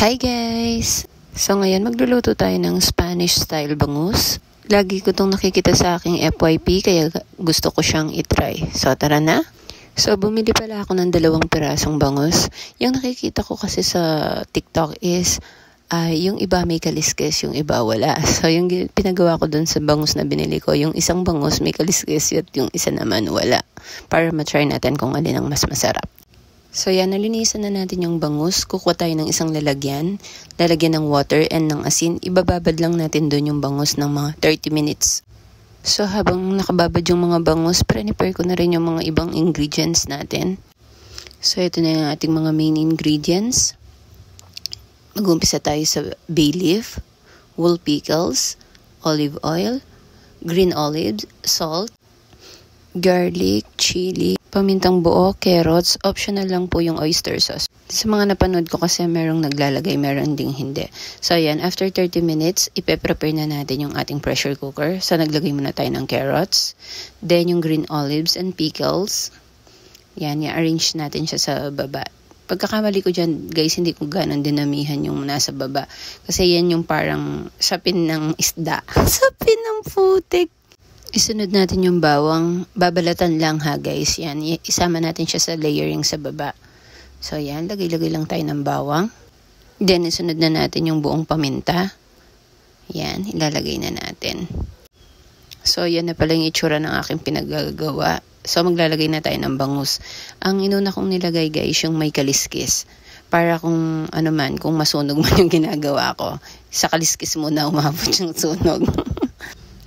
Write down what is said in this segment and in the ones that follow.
Hi guys! So ngayon magluluto tayo ng Spanish style bangus. Lagi ko itong nakikita sa aking FYP kaya gusto ko siyang itry. So tara na! So bumili pala ako ng 2 pirasong bangus. Yung nakikita ko kasi sa TikTok is yung iba may kaliskis, yung iba wala. So yung pinagawa ko dun sa bangus na binili ko, yung isang bangus may kaliskis at yung isa naman wala. Para matry natin kung alin ang mas masarap. So yan, nalinisan na natin yung bangus. Kukuha tayo ng isang lalagyan ng water and ng asin. Ibababad lang natin doon yung bangus ng mga 30 minutes. So habang nakababad yung mga bangus, prepare ko na rin yung mga ibang ingredients natin. So ito na yung ating mga main ingredients. Mag-umpisa tayo sa bay leaf, whole pickles, olive oil, green olives, salt, garlic, chili, pamintang buo, carrots, optional lang po yung oyster sauce. Sa mga napanood ko kasi merong naglalagay, meron ding hindi. So yan, after 30 minutes, ipe-prepare na natin yung ating pressure cooker. So naglagay muna tayo ng carrots, then yung green olives and pickles. Yan, i-arrange natin siya sa baba. Pagkakamali ko dyan, guys, hindi ko ganon dinamihan yung nasa baba. Kasi yan yung parang sapin ng isda. Sapin ng putik. Isunod natin yung bawang. Babalatan lang ha guys. Yan. Isama natin siya sa layering sa baba. So yan. Lagay-lagay lang tayo ng bawang. Then isunod na natin yung buong paminta. Yan. Ilalagay na natin. So yan na pala yung itsura ng aking pinagagawa. So maglalagay na tayo ng bangus. Ang inuna kong nilagay guys yung may kaliskis. Para kung ano man, kung masunog man yung ginagawa ko. Sa kaliskis muna umabot yung sunog.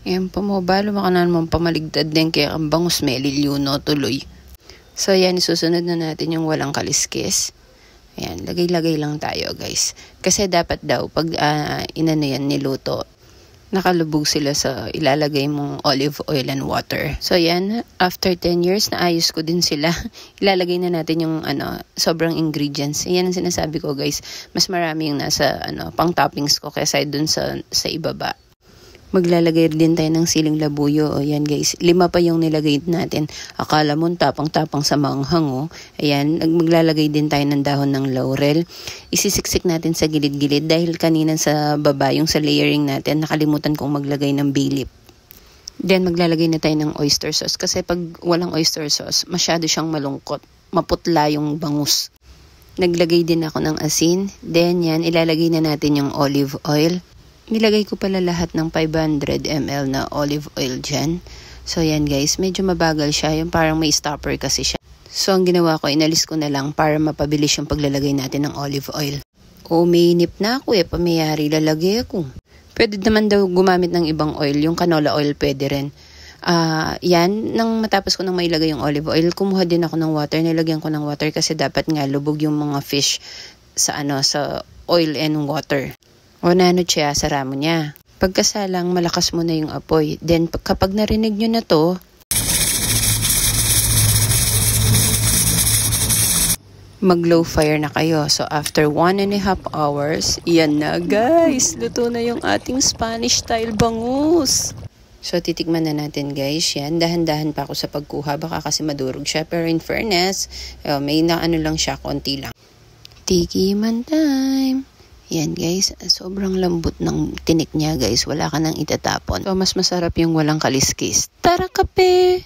Yan po mo ba, lumakanan mong pamaligtad din kaya ang bangus may lilyuno tuloy. So yan, isusunod na natin yung walang kaliskis. Ayan, lagay-lagay lang tayo guys. Kasi dapat daw, pag inano yan niluto, nakalubog sila sa ilalagay mong olive oil and water. So yan, after 10 years, naayos ko din sila. Ilalagay na natin yung sobrang ingredients. Yan ang sinasabi ko guys, mas marami yung nasa pang toppings ko kaysa dun sa ibaba. Maglalagay din tayo ng siling labuyo. O yan guys, 5 pa yung nilagay natin. Akala mo tapang-tapang sa manghang. Oh. Ayan, maglalagay din tayo ng dahon ng laurel. Isisiksik natin sa gilid-gilid dahil kanina sa baba, yung sa layering natin, nakalimutan kong maglagay ng bay leaf. Then maglalagay na tayo ng oyster sauce. Kasi pag walang oyster sauce, masyado siyang malungkot. Maputla yung bangus. Naglagay din ako ng asin. Then yan, ilalagay na natin yung olive oil. Nilagay ko pala lahat ng 500 ml na olive oil dyan. So yan guys, medyo mabagal siya. Yung parang may stopper kasi siya. So ang ginawa ko, inalis ko na lang para mapabilis yung paglalagay natin ng olive oil. O mainip na ako pamayari lalagay ako. Pwede naman daw gumamit ng ibang oil. Yung canola oil pwede rin. Yan, nang matapos ko nang mailagay yung olive oil, kumuha din ako ng water. Nilagyan ko ng water kasi dapat nga lubog yung mga fish sa sa oil and water. O nanod siya, sara mo niya. Pagkasalang, malakas mo na yung apoy. Then, kapag narinig nyo na to, mag-low fire na kayo. So, after 1.5 hours, yan na guys. Luto na yung ating Spanish style bangus. So, titikman na natin guys. Yan, dahan-dahan pa ako sa pagkuha. Baka kasi madurog siya. Pero in fairness, may lang siya, konti lang. Tikiman time. Yan guys, sobrang lambot ng tinik niya guys. Wala ka nang itatapon. So, mas masarap yung walang kaliskis. Tara kape!